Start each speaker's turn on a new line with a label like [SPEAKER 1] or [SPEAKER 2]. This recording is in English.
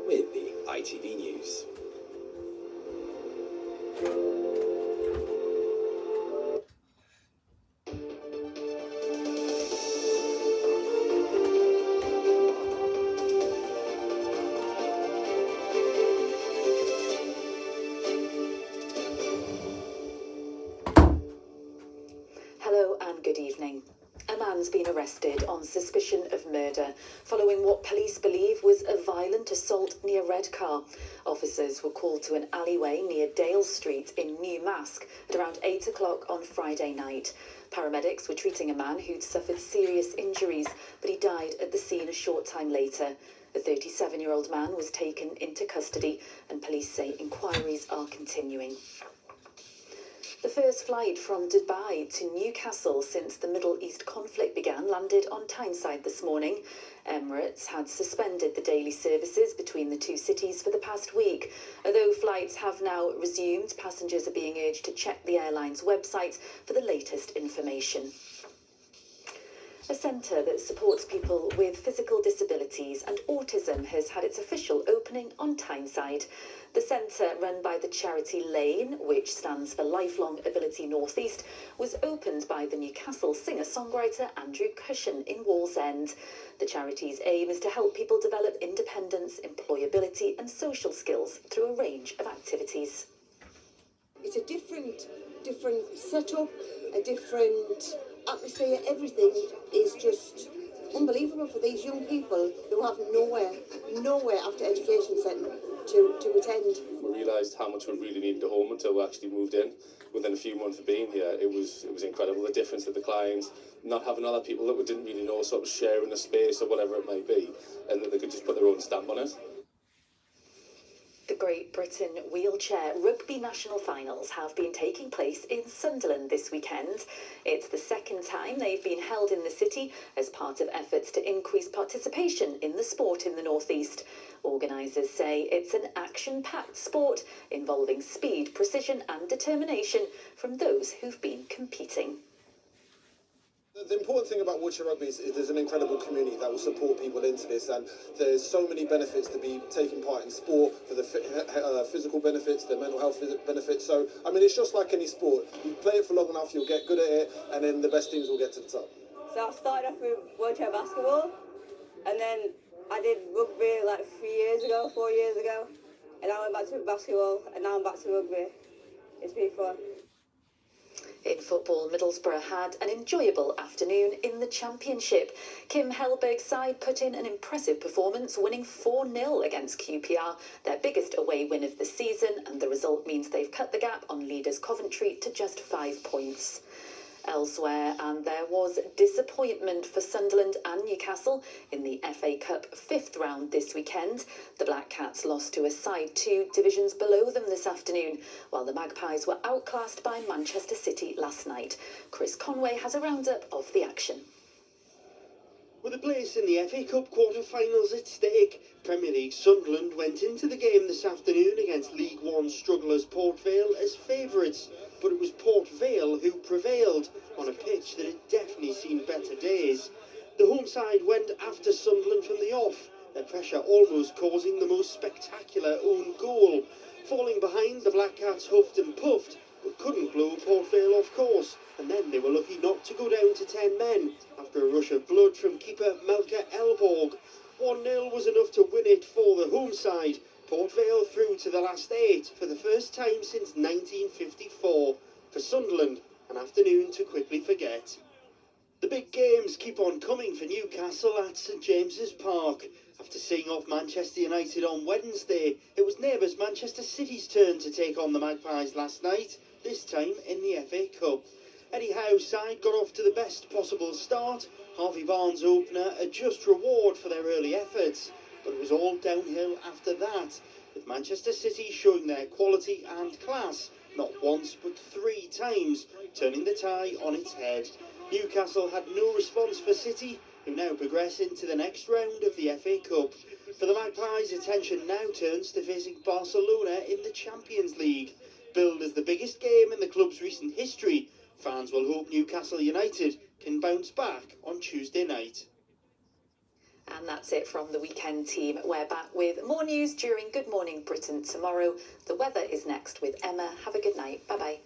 [SPEAKER 1] with the ITV News.
[SPEAKER 2] Hello and good evening. A man's been arrested on suspicion of murder following what police believe was a violent assault near Redcar. Officers were called to an alleyway near Dale Street in Newmask at around 8 o'clock on Friday night. Paramedics were treating a man who'd suffered serious injuries, but he died at the scene a short time later. The 37-year-old man was taken into custody and police say inquiries are continuing. The first flight from Dubai to Newcastle since the Middle East conflict began landed on Tyneside this morning. Emirates had suspended the daily services between the two cities for the past week. Although flights have now resumed, passengers are being urged to check the airline's website for the latest information. A centre that supports people with physical disabilities and autism has had its official opening on Tyneside. The centre, run by the charity Lane, which stands for Lifelong Ability North East, was opened by the Newcastle singer-songwriter Andrew Cushion in Wallsend. The charity's aim is to help people develop independence, employability and social skills through a range of activities.
[SPEAKER 3] It's a different setup, a different atmosphere. Everything is just unbelievable for these young people who have nowhere after education setting to attend.
[SPEAKER 4] We realised how much we really needed a home until we actually moved in. Within a few months of being here, it was incredible, the difference that the clients, not having other people that we didn't really know, sort of sharing a space or whatever it might be, and that they could just put their own stamp on it.
[SPEAKER 2] The Great Britain wheelchair rugby national finals have been taking place in Sunderland this weekend. It's the second time they've been held in the city as part of efforts to increase participation in the sport in the North East. Organisers say it's an action-packed sport involving speed, precision and determination from those who've been competing.
[SPEAKER 5] The important thing about wheelchair rugby is there's an incredible community that will support people into this, and there's so many benefits to be taking part in sport, for the physical benefits, the mental health benefits. So, I mean, it's just like any sport. You play it for long enough, you'll get good at it, and then the best teams will get to the top.
[SPEAKER 6] So I started off with wheelchair basketball, and then I did rugby like 4 years ago, and I went back to basketball, and now I'm back to rugby. It's been fun.
[SPEAKER 2] In football, Middlesbrough had an enjoyable afternoon in the Championship. Kim Hellberg's side put in an impressive performance, winning 4-0 against QPR, their biggest away win of the season, and the result means they've cut the gap on leaders Coventry to just 5 points. Elsewhere, and there was disappointment for Sunderland and Newcastle in the FA Cup 5th round this weekend. The Black Cats lost to a side 2 divisions below them this afternoon, while the Magpies were outclassed by Manchester City last night. Chris Conway has a roundup of the action.
[SPEAKER 7] With a place in the FA Cup quarter-finals at stake, Premier League Sunderland went into the game this afternoon against League One strugglers Port Vale as favourites, but it was Port Vale who prevailed on a pitch that had definitely seen better days. The home side went after Sunderland from the off, their pressure almost causing the most spectacular own goal. Falling behind, the Black Cats huffed and puffed, but couldn't blow Port Vale off course, and then they were lucky not to go down to 10 men after a rush of blood from keeper Melker Elborg. 1-0 was enough to win it for the home side. Port Vale through to the last 8 for the first time since 1954. For Sunderland, an afternoon to quickly forget. The big games keep on coming for Newcastle at St James's Park. After seeing off Manchester United on Wednesday, it was neighbours Manchester City's turn to take on the Magpies last night, this time in the FA Cup. Eddie Howe's side got off to the best possible start. Harvey Barnes' opener a just reward for their early efforts, but it was all downhill after that, with Manchester City showing their quality and class not once but 3 times, turning the tie on its head. Newcastle had no response for City, who now progress into the next round of the FA Cup. For the Magpies, attention now turns to facing Barcelona in the Champions League. Billed as the biggest game in the club's recent history, fans will hope Newcastle United can bounce back on Tuesday night.
[SPEAKER 2] And that's it from the weekend team. We're back with more news during Good Morning Britain tomorrow. The weather is next with Emma. Have a good night. Bye-bye.